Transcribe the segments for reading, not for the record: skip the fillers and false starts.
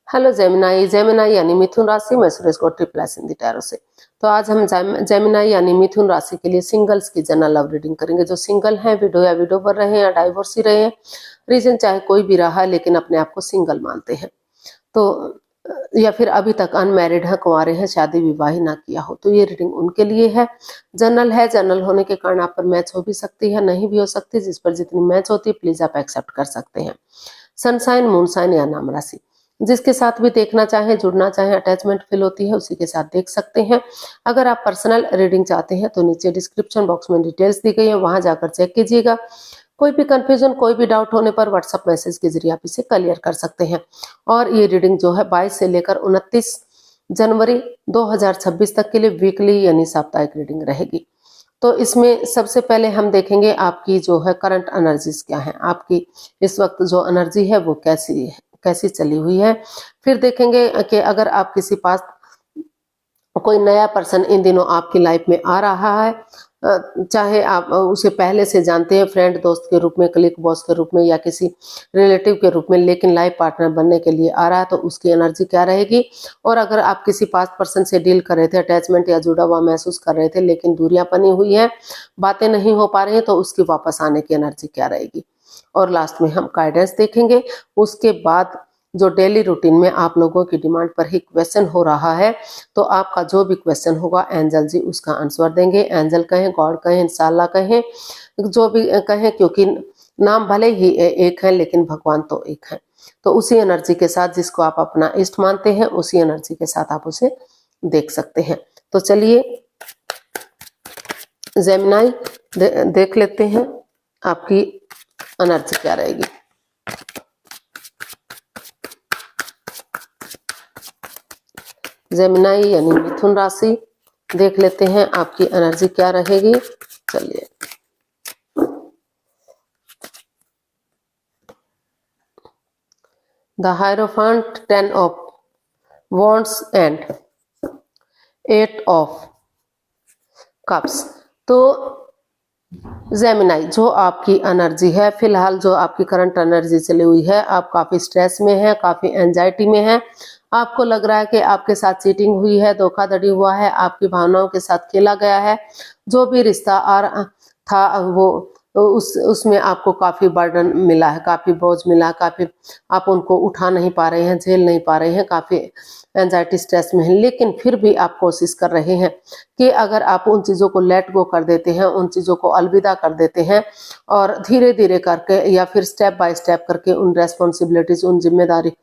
Hello Gemini. Gemini यानी मिथुन राशि, मैं सुरेश को ट्रिपल एस हिंदी टैरो से। तो आज हम जेमिनाई यानी मिथुन राशि के लिए सिंगल्स की जनरल लव रीडिंग करेंगे। जो सिंगल हैं, विडो या विडो पर रहे हैं या डाइवोर्सी रहे हैं, रीजन चाहे कोई भी रहा है लेकिन अपने आप को सिंगल मानते हैं, तो या फिर अभी तक अनमैरिड है, कुंवारे हैं, शादी विवाह ही ना किया हो, तो ये रीडिंग उनके लिए है। जनरल है, जनरल होने के कारण आप पर मैच हो भी सकती है, नहीं भी हो सकती। जिस पर जितनी मैच होती है प्लीज आप एक्सेप्ट कर सकते हैं। सनसाइन, मूनसाइन या नाम राशि, जिसके साथ भी देखना चाहें, जुड़ना चाहें, अटैचमेंट फील होती है, उसी के साथ देख सकते हैं। अगर आप पर्सनल रीडिंग चाहते हैं तो नीचे डिस्क्रिप्शन बॉक्स में डिटेल्स दी गई है, वहां जाकर चेक कीजिएगा। कोई भी कंफ्यूजन, कोई भी डाउट होने पर व्हाट्सएप मैसेज के जरिए आप इसे क्लियर कर सकते हैं। और ये रीडिंग जो है 22 से लेकर 29 जनवरी 2026 तक के लिए वीकली यानी साप्ताहिक रीडिंग रहेगी। तो इसमें सबसे पहले हम देखेंगे आपकी जो है करंट एनर्जीज क्या है, आपकी इस वक्त जो एनर्जी है वो कैसी चली हुई है। फिर देखेंगे कि अगर आप किसी पास कोई नया पर्सन इन दिनों आपकी लाइफ में आ रहा है, चाहे आप उसे पहले से जानते हैं, फ्रेंड, दोस्त के रूप में, क्लिक बॉस के रूप में या किसी रिलेटिव के रूप में, लेकिन लाइफ पार्टनर बनने के लिए आ रहा है, तो उसकी एनर्जी क्या रहेगी। और अगर आप किसी पास्ट पर्सन से डील कर रहे थे, अटैचमेंट या जुड़ा हुआ महसूस कर रहे थे लेकिन दूरियां बनी हुई हैं, बातें नहीं हो पा रही हैं, तो उसकी वापस आने की एनर्जी क्या रहेगी। और लास्ट में हम गाइडेंस देखेंगे। उसके बाद जो डेली रूटीन में आप लोगों की डिमांड पर ही क्वेश्चन हो रहा है, तो आपका जो भी क्वेश्चन होगा एंजल जी उसका आंसर देंगे। एंजल कहें, गॉड कहें, इंशाल्लाह कहें, जो भी कहें, क्योंकि नाम भले ही एक है लेकिन भगवान तो एक है। तो उसी एनर्जी के साथ, जिसको आप अपना इष्ट मानते हैं, उसी एनर्जी के साथ आप उसे देख सकते हैं। तो चलिए जेमिनाई देख लेते हैं आपकी एनर्जी क्या रहेगी। जेमिनाई यानी मिथुन राशि, देख लेते हैं आपकी एनर्जी क्या रहेगी। चलिए, the hierophant, 10 of wands and 8 of cups. तो जेमिनाई, जो आपकी एनर्जी है फिलहाल, जो आपकी करंट एनर्जी चली हुई है, आप काफी स्ट्रेस में हैं, काफी एंजाइटी में हैं। आपको लग रहा है कि आपके साथ चीटिंग हुई है, धोखाधड़ी हुआ है, आपकी भावनाओं के साथ खेला गया है। जो भी रिश्ता आ रहा था वो उसमें आपको काफी बर्डन मिला है, काफी बोझ मिला है, काफी आप उनको उठा नहीं पा रहे हैं, झेल नहीं पा रहे हैं, काफी एंजाइटी स्ट्रेस में हैं। लेकिन फिर भी आप कोशिश कर रहे हैं कि अगर आप उन चीज़ों को लेट गो कर देते हैं, उन चीज़ों को अलविदा कर देते हैं और धीरे धीरे करके या फिर स्टेप बाय स्टेप करके उन रेस्पॉन्सिबिलिटीज, उन जिम्मेदारी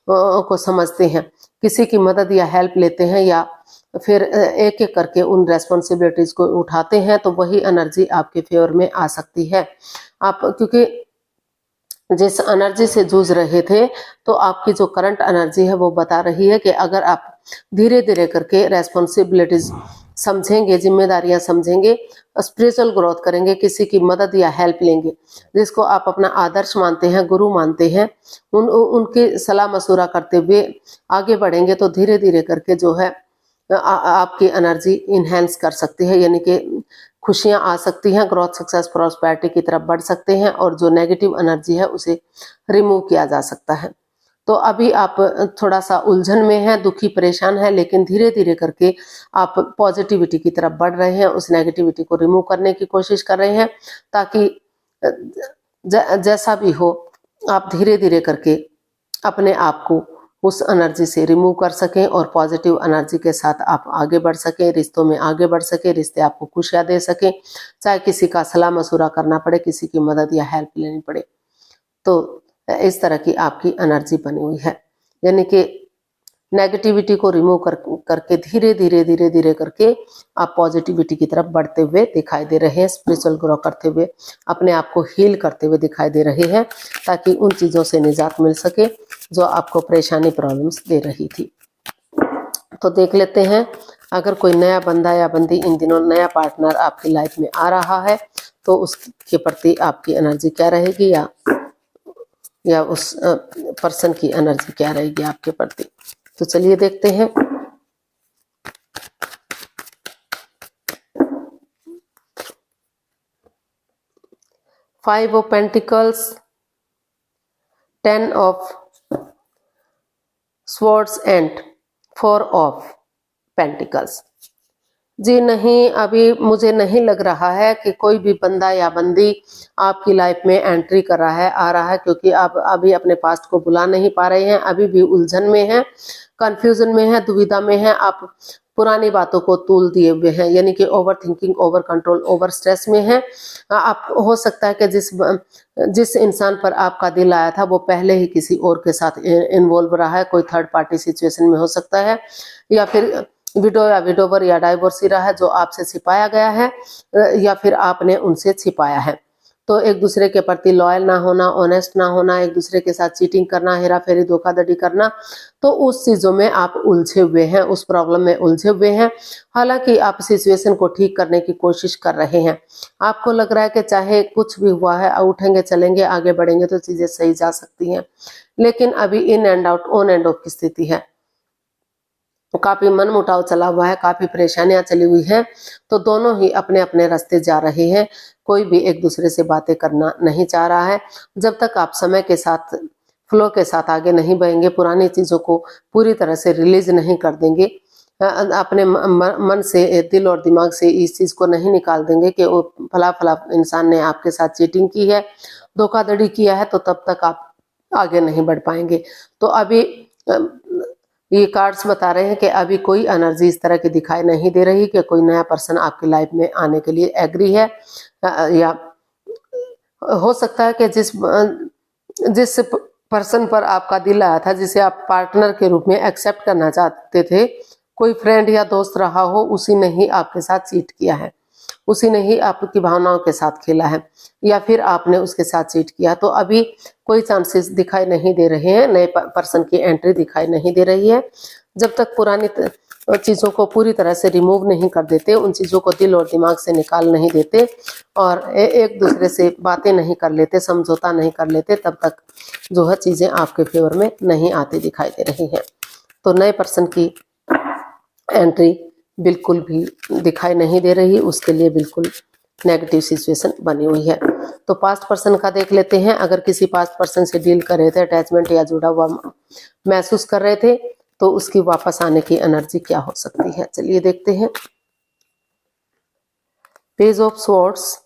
को समझते हैं, किसी की मदद या हेल्प लेते हैं या फिर एक एक करके उन रेस्पॉन्सिबिलिटीज को उठाते हैं, तो वही एनर्जी आपके फेवर में आ सकती है। आप क्योंकि जिस एनर्जी से जूझ रहे थे, तो आपकी जो करंट एनर्जी है वो बता रही है कि अगर आप धीरे धीरे करके रेस्पॉन्सिबिलिटीज समझेंगे, जिम्मेदारियां समझेंगे, स्पिरिचुअल ग्रोथ करेंगे, किसी की मदद या हेल्प लेंगे, जिसको आप अपना आदर्श मानते हैं, गुरु मानते हैं, उनकी सलाह मशूरा करते हुए आगे बढ़ेंगे, तो धीरे धीरे करके जो है आपकी एनर्जी इनहेंस कर सकती है, यानी कि खुशियां आ सकती हैं, ग्रोथ, सक्सेस, प्रॉस्पेरिटी की तरफ बढ़ सकते हैं, और जो नेगेटिव एनर्जी है उसे रिमूव किया जा सकता है। तो अभी आप थोड़ा सा उलझन में हैं, दुखी, परेशान है, लेकिन धीरे धीरे करके आप पॉजिटिविटी की तरफ बढ़ रहे हैं, उस नेगेटिविटी को रिमूव करने की कोशिश कर रहे हैं, ताकि जैसा भी हो आप धीरे धीरे करके अपने आप को उस एनर्जी से रिमूव कर सकें और पॉजिटिव एनर्जी के साथ आप आगे बढ़ सकें, रिश्तों में आगे बढ़ सकें, रिश्ते आपको खुशियां दे सकें, चाहे किसी का सलाह मशूरा करना पड़े, किसी की मदद या हेल्प लेनी पड़े। तो इस तरह की आपकी एनर्जी बनी हुई है, यानी कि नेगेटिविटी को रिमूव करके धीरे धीरे धीरे धीरे करके आप पॉजिटिविटी की तरफ बढ़ते हुए दिखाई दे रहे हैं, स्पिरिचुअल ग्रो करते हुए, अपने आप को हील करते हुए दिखाई दे रहे हैं, ताकि उन चीज़ों से निजात मिल सके जो आपको परेशानी, प्रॉब्लम्स दे रही थी। तो देख लेते हैं, अगर कोई नया बंदा या बंदी इन दिनों, नया पार्टनर आपकी लाइफ में आ रहा है, तो उसके प्रति आपकी एनर्जी क्या रहेगी, या उस पर्सन की एनर्जी क्या रहेगी आपके प्रति। तो चलिए देखते हैं। Five of pentacles, 10 of swords and 4 of pentacles. जी नहीं, अभी मुझे नहीं लग रहा है कि कोई भी बंदा या बंदी आपकी लाइफ में एंट्री कर रहा है, आ रहा है, क्योंकि आप अभी अपने पास्ट को भुला नहीं पा रहे हैं, अभी भी उलझन में हैं, कंफ्यूजन में हैं, दुविधा में हैं, आप पुरानी बातों को तूल दिए हुए हैं, यानी कि over thinking, over control, over stress में हैं। आप हो सकता है कि जिस इंसान पर आपका दिल आया था वो पहले ही किसी और के साथ इन्वॉल्व रहा है, कोई थर्ड पार्टी सिचुएशन में हो सकता है, या फिर विडो या विडोवर या डाइवोर्सी रहा है जो आपसे छिपाया गया है, या फिर आपने उनसे छिपाया है। तो एक दूसरे के प्रति लॉयल ना होना, ऑनेस्ट ना होना, एक दूसरे के साथ चीटिंग करना, हेरा फेरी, धोखाधड़ी करना, तो उस चीजों में आप उलझे हुए हैं, उस प्रॉब्लम में उलझे हुए हैं। हालांकि आप सिचुएशन को ठीक करने की कोशिश कर रहे हैं। आपको लग रहा है कि चाहे कुछ भी हुआ है, उठेंगे, चलेंगे, आगे बढ़ेंगे तो चीजें सही जा सकती हैं, लेकिन अभी in and out, on end of की स्थिति है। काफी मन मुटाव चला हुआ है, काफी परेशानियां चली हुई हैं, तो दोनों ही अपने अपने रास्ते जा रहे हैं, कोई भी एक दूसरे से बातें करना नहीं चाह रहा है। जब तक आप समय के साथ, फ्लो के साथ आगे नहीं बढ़ेंगे, पुरानी चीजों को पूरी तरह से रिलीज नहीं कर देंगे, अपने मन से, दिल और दिमाग से इस चीज को नहीं निकाल देंगे कि वो फला फला इंसान ने आपके साथ चीटिंग की है, धोखाधड़ी किया है, तो तब तक आप आगे नहीं बढ़ पाएंगे। तो अभी ये कार्ड्स बता रहे हैं कि अभी कोई एनर्जी इस तरह की दिखाई नहीं दे रही कि कोई नया पर्सन आपकी लाइफ में आने के लिए एग्री है, या हो सकता है कि जिस पर्सन पर आपका दिल आया था, जिसे आप पार्टनर के रूप में एक्सेप्ट करना चाहते थे, कोई फ्रेंड या दोस्त रहा हो, उसी ने ही आपके साथ चीट किया है, उसी ने ही आपकी भावनाओं के साथ खेला है, या फिर आपने उसके साथ चीट किया। तो अभी कोई चांसेस दिखाई नहीं दे रहे हैं, नए पर्सन की एंट्री दिखाई नहीं दे रही है। जब तक पुरानी चीजों को पूरी तरह से रिमूव नहीं कर देते, उन चीजों को दिल और दिमाग से निकाल नहीं देते, और एक दूसरे से बातें नहीं कर लेते, समझौता नहीं कर लेते, तब तक जो है चीजें आपके फेवर में नहीं आती दिखाई दे रही हैं। तो नए पर्सन की एंट्री बिल्कुल भी दिखाई नहीं दे रही, उसके लिए बिल्कुल नेगेटिव सिचुएशन बनी हुई है। तो पास्ट पर्सन का देख लेते हैं। अगर किसी पास्ट पर्सन से डील कर रहे थे, अटैचमेंट या जुड़ा हुआ महसूस कर रहे थे, तो उसकी वापस आने की एनर्जी क्या हो सकती है, चलिए देखते हैं। Page of swords,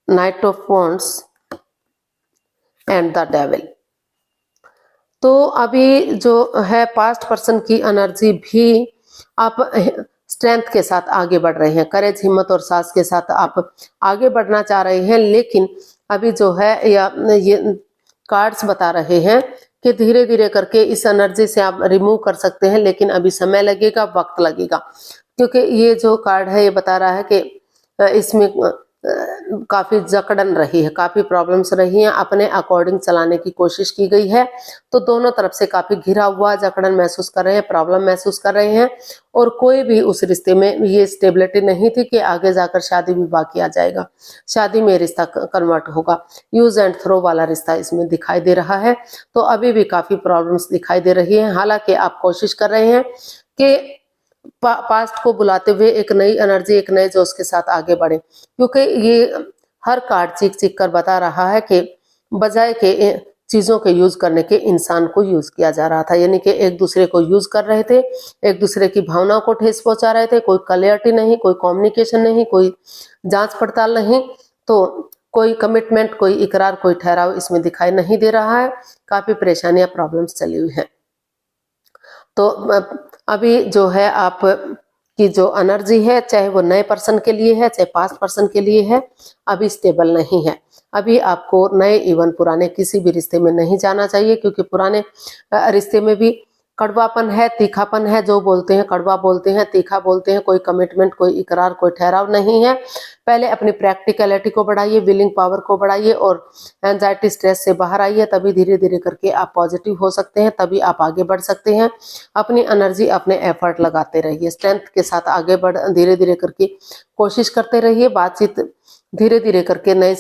night of wands and the devil. तो अभी जो है पास्ट पर्सन की एनर्जी भी, आप स्ट्रेंथ के साथ आगे बढ़ रहे हैं, करेज, हिम्मत और साहस के साथ आप आगे बढ़ना चाह रहे हैं, लेकिन अभी जो है ये कार्ड्स बता रहे हैं कि धीरे धीरे करके इस एनर्जी से आप रिमूव कर सकते हैं, लेकिन अभी समय लगेगा, वक्त लगेगा, क्योंकि ये जो कार्ड है ये बता रहा है कि इसमें काफी जकड़न रही है, काफी प्रॉब्लम्स रही हैं, अपने अकॉर्डिंग चलाने की कोशिश की गई है, तो दोनों तरफ से काफी घिरा हुआ जकड़न महसूस कर रहे हैं, प्रॉब्लम महसूस कर रहे हैं, और कोई भी उस रिश्ते में ये स्टेबिलिटी नहीं थी कि आगे जाकर शादी विवाह किया जाएगा, शादी में रिश्ता कन्वर्ट होगा। यूज एंड थ्रो वाला रिश्ता इसमें दिखाई दे रहा है। तो अभी भी काफी प्रॉब्लम्स दिखाई दे रही है। हालांकि आप कोशिश कर रहे हैं कि पास्ट को बुलाते हुए एक नई एनर्जी, एक नए जोश के साथ आगे बढ़े, क्योंकि ये हर कार्ड चीख चीख कर बता रहा है कि बजाय के चीजों के यूज करने के इंसान को यूज किया जा रहा था, यानी कि एक दूसरे को यूज कर रहे थे, एक दूसरे की भावनाओं को ठेस पहुंचा रहे थे, कोई क्लैरिटी नहीं, कोई कम्युनिकेशन नहीं, कोई जांच पड़ताल नहीं, तो कोई कमिटमेंट, कोई इकरार, कोई ठहराव इसमें दिखाई नहीं दे रहा है। काफी परेशानियां, प्रॉब्लम्स चली हुई है। तो अभी जो है आप की जो एनर्जी है, चाहे वो नए पर्सन के लिए है, चाहे पास्ट पर्सन के लिए है, अभी स्टेबल नहीं है। अभी आपको नए इवन पुराने किसी भी रिश्ते में नहीं जाना चाहिए, क्योंकि पुराने रिश्ते में भी कड़वापन है, तीखापन है, जो बोलते हैं कड़वा बोलते हैं, तीखा बोलते हैं, कोई कमिटमेंट, कोई इकरार, कोई ठहराव नहीं है। पहले अपनी प्रैक्टिकलिटी को बढ़ाइए, विलिंग पावर को बढ़ाइए, और एंजाइटी, स्ट्रेस से बाहर आइए, तभी धीरे धीरे करके आप पॉजिटिव हो सकते हैं, तभी आप आगे बढ़ सकते हैं। अपनी एनर्जी, अपने एफर्ट लगाते रहिए, स्ट्रेंथ के साथ आगे बढ़, धीरे धीरे करके कोशिश करते रहिए। बातचीत धीरे धीरे करके नए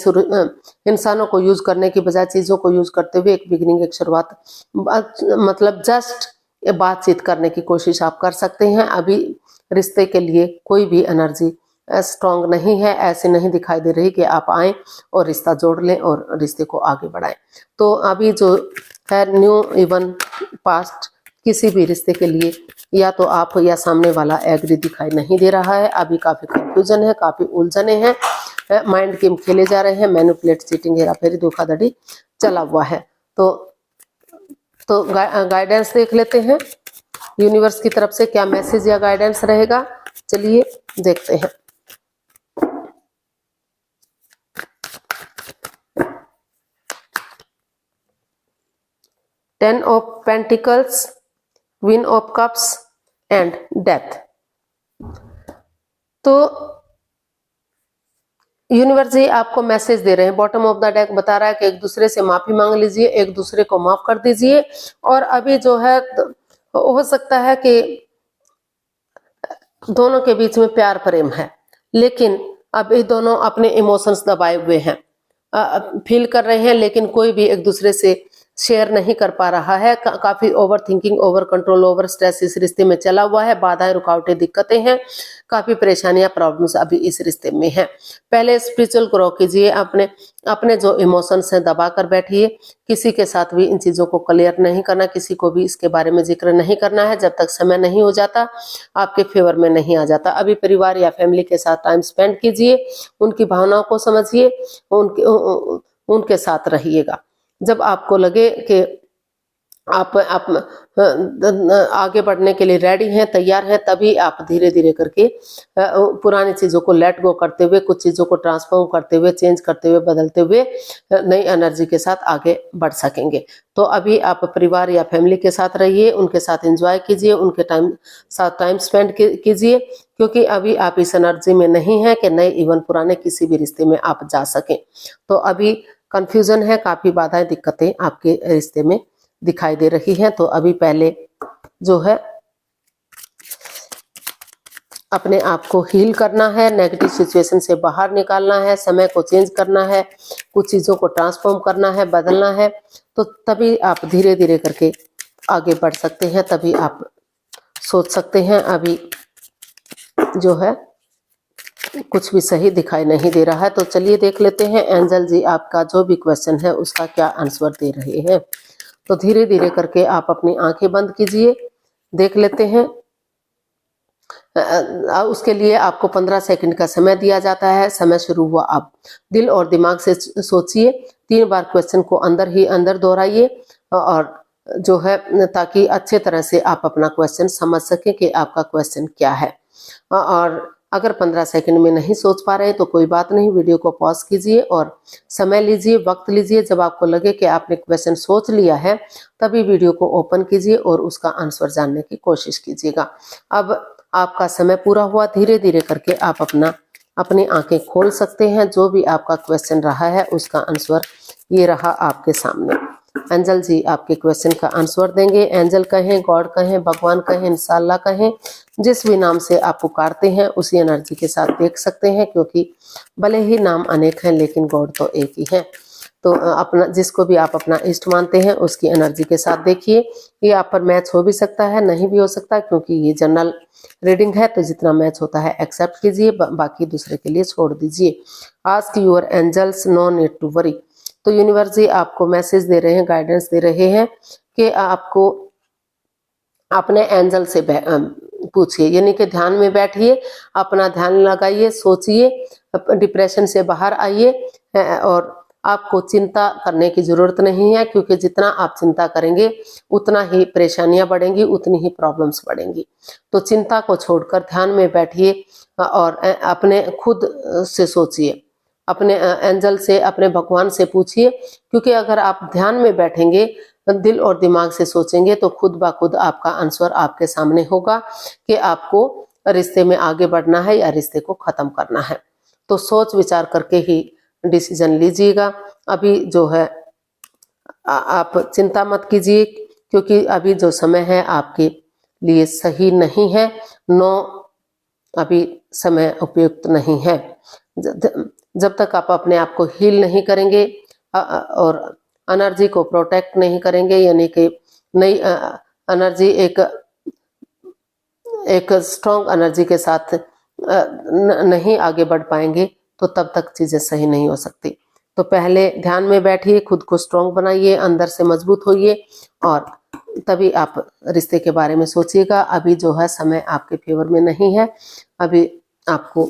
इंसानों को यूज करने की बजाय चीजों को यूज करते हुए एक बिगिनिंग, एक शुरुआत, मतलब जस्ट बातचीत करने की कोशिश आप कर सकते हैं। अभी रिश्ते के लिए कोई भी एनर्जी स्ट्रांग नहीं है, ऐसे नहीं दिखाई दे रही कि आप आए और रिश्ता जोड़ लें और रिश्ते को आगे बढ़ाएं। तो अभी जो है न्यू इवन पास्ट किसी भी रिश्ते के लिए या तो आप या सामने वाला एग्री दिखाई नहीं दे रहा है। अभी काफी कंफ्यूजन है, काफी उलझने हैं, माइंड गेम खेले जा रहे हैं, मैनिपुलेट, चीटिंग, हेराफेरी, धोखाधड़ी चला हुआ है। तो गाइडेंस देख लेते हैं यूनिवर्स की तरफ से क्या मैसेज या गाइडेंस रहेगा। चलिए देखते हैं। 10 of Pentacles, Queen of Cups and Death। तो यूनिवर्स जी आपको मैसेज दे रहे हैं। बॉटम ऑफ द डेक बता रहा है कि एक दूसरे से माफी मांग लीजिए, एक दूसरे को माफ कर दीजिए। और अभी जो है हो सकता है कि दोनों के बीच में प्यार प्रेम है, लेकिन अभी दोनों अपने इमोशंस दबाए हुए हैं, फील कर रहे हैं, लेकिन कोई भी एक दूसरे से शेयर नहीं कर पा रहा है। काफी over thinking, over control, over stress इस रिश्ते में चला हुआ है। बाधाएं, रुकावटें, दिक्कतें हैं, काफी परेशानियां, प्रॉब्लम्स अभी इस रिश्ते में हैं। पहले स्पिरिचुअल ग्रो कीजिए, अपने जो इमोशंस हैं दबा कर बैठिए। किसी के साथ भी इन चीजों को क्लियर नहीं करना, किसी को भी इसके बारे में जिक्र नहीं करना है जब तक समय नहीं हो जाता, आपके फेवर में नहीं आ जाता। अभी परिवार या फैमिली के साथ टाइम स्पेंड कीजिए, उनकी भावनाओं को समझिए, उनके साथ रहिएगा। जब आपको लगे कि आप आगे बढ़ने के लिए रेडी हैं, तैयार हैं, तभी आप धीरे धीरे करके पुरानी चीजों को लेट गो करते हुए, कुछ चीजों को ट्रांसफॉर्म करते हुए, चेंज करते हुए, बदलते हुए नई एनर्जी के साथ आगे बढ़ सकेंगे। तो अभी आप परिवार या फैमिली के साथ रहिए, उनके साथ एंजॉय कीजिए, उनके साथ टाइम स्पेंड कीजिए, क्योंकि अभी आप इस एनर्जी में नहीं है कि नए इवन पुराने किसी भी रिश्ते में आप जा सकें। तो अभी कंफ्यूजन है, काफी बाधाएं, दिक्कतें आपके रिश्ते में दिखाई दे रही हैं। तो अभी पहले जो है अपने आप को हील करना है, नेगेटिव सिचुएशन से बाहर निकालना है, समय को चेंज करना है, कुछ चीजों को ट्रांसफॉर्म करना है, बदलना है। तो तभी आप धीरे धीरे करके आगे बढ़ सकते हैं, तभी आप सोच सकते हैं। अभी जो है कुछ भी सही दिखाई नहीं दे रहा है। तो चलिए देख लेते हैं एंजल जी आपका जो भी क्वेश्चन है उसका क्या आंसर दे रहे हैं। तो धीरे धीरे करके आप अपनी आंखें बंद कीजिए, देख लेते हैं। उसके लिए आपको 15 सेकंड का समय दिया जाता है। समय शुरू हुआ, आप दिल और दिमाग से सोचिए, 3 बार क्वेश्चन को अंदर ही अंदर दोहराइए, और जो है ताकि अच्छे तरह से आप अपना क्वेश्चन समझ सकें कि आपका क्वेश्चन क्या है। और अगर 15 सेकंड में नहीं सोच पा रहे तो कोई बात नहीं, वीडियो को पॉज कीजिए और समय लीजिए, वक्त लीजिए। जब आपको लगे कि आपने क्वेश्चन सोच लिया है, तभी वीडियो को ओपन कीजिए और उसका आंसर जानने की कोशिश कीजिएगा। अब आपका समय पूरा हुआ, धीरे धीरे करके आप अपनी आंखें खोल सकते हैं। जो भी आपका क्वेश्चन रहा है उसका आंसर ये रहा आपके सामने। एंजल जी आपके क्वेश्चन का आंसर देंगे। एंजल कहें, गॉड कहें, भगवान कहें, इंशाल्लाह कहें, जिस भी नाम से आप पुकारते हैं उसी एनर्जी के साथ देख सकते हैं, क्योंकि भले ही नाम अनेक हैं लेकिन गॉड तो एक ही है। तो अपना जिसको भी आप अपना इष्ट मानते हैं उसकी एनर्जी के साथ देखिए। ये आप पर मैच हो भी सकता है, नहीं भी हो सकता, क्योंकि ये जनरल रीडिंग है। तो जितना मैच होता है एक्सेप्ट कीजिए, बाकी दूसरे के लिए छोड़ दीजिए। Ask your angels, no need to worry. तो यूनिवर्स जी आपको मैसेज दे रहे हैं, गाइडेंस दे रहे हैं कि आपको अपने एंजल से पूछिए, यानी कि ध्यान में बैठिए, अपना ध्यान लगाइए, सोचिए, डिप्रेशन से बाहर आइए। और आपको चिंता करने की जरूरत नहीं है, क्योंकि जितना आप चिंता करेंगे उतना ही परेशानियां बढ़ेंगी, उतनी ही प्रॉब्लम्स बढ़ेंगी। तो चिंता को छोड़कर ध्यान में बैठिए और अपने खुद से सोचिए, अपने एंजल से, अपने भगवान से पूछिए। क्योंकि अगर आप ध्यान में बैठेंगे, दिल और दिमाग से सोचेंगे, तो खुद ब खुद आपका आंसर आपके सामने होगा कि आपको रिश्ते में आगे बढ़ना है या रिश्ते को खत्म करना है। तो सोच विचार करके ही डिसीजन लीजिएगा। अभी जो है आप चिंता मत कीजिए, क्योंकि अभी जो समय है आपके लिए सही नहीं है। अभी समय उपयुक्त नहीं है। जब तक आप अपने आप को हील नहीं करेंगे और एनर्जी को प्रोटेक्ट नहीं करेंगे, यानी कि नई एनर्जी एक स्ट्रॉन्ग एनर्जी के साथ नहीं आगे बढ़ पाएंगे, तो तब तक चीजें सही नहीं हो सकती। तो पहले ध्यान में बैठिए, खुद को स्ट्रांग बनाइए, अंदर से मजबूत होइए और तभी आप रिश्ते के बारे में सोचिएगा। अभी जो है समय आपके फेवर में नहीं है, अभी आपको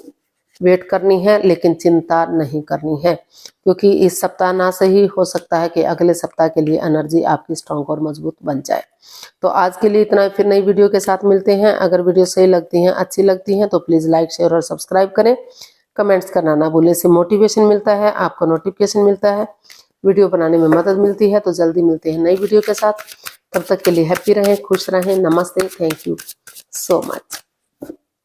वेट करनी है, लेकिन चिंता नहीं करनी है, क्योंकि इस सप्ताह ना सही हो सकता है कि अगले सप्ताह के लिए एनर्जी आपकी स्ट्रांग और मजबूत बन जाए। तो आज के लिए इतना, फिर नई वीडियो के साथ मिलते हैं। अगर वीडियो सही लगती हैं, अच्छी लगती हैं तो प्लीज़ लाइक, शेयर और सब्सक्राइब करें। कमेंट्स करना ना भूलें, इससे मोटिवेशन मिलता है, आपको नोटिफिकेशन मिलता है, वीडियो बनाने में मदद मिलती है। तो जल्दी मिलते हैं नई वीडियो के साथ, तब तक के लिए हैप्पी रहें, खुश रहें। नमस्ते, थैंक यू सो मच।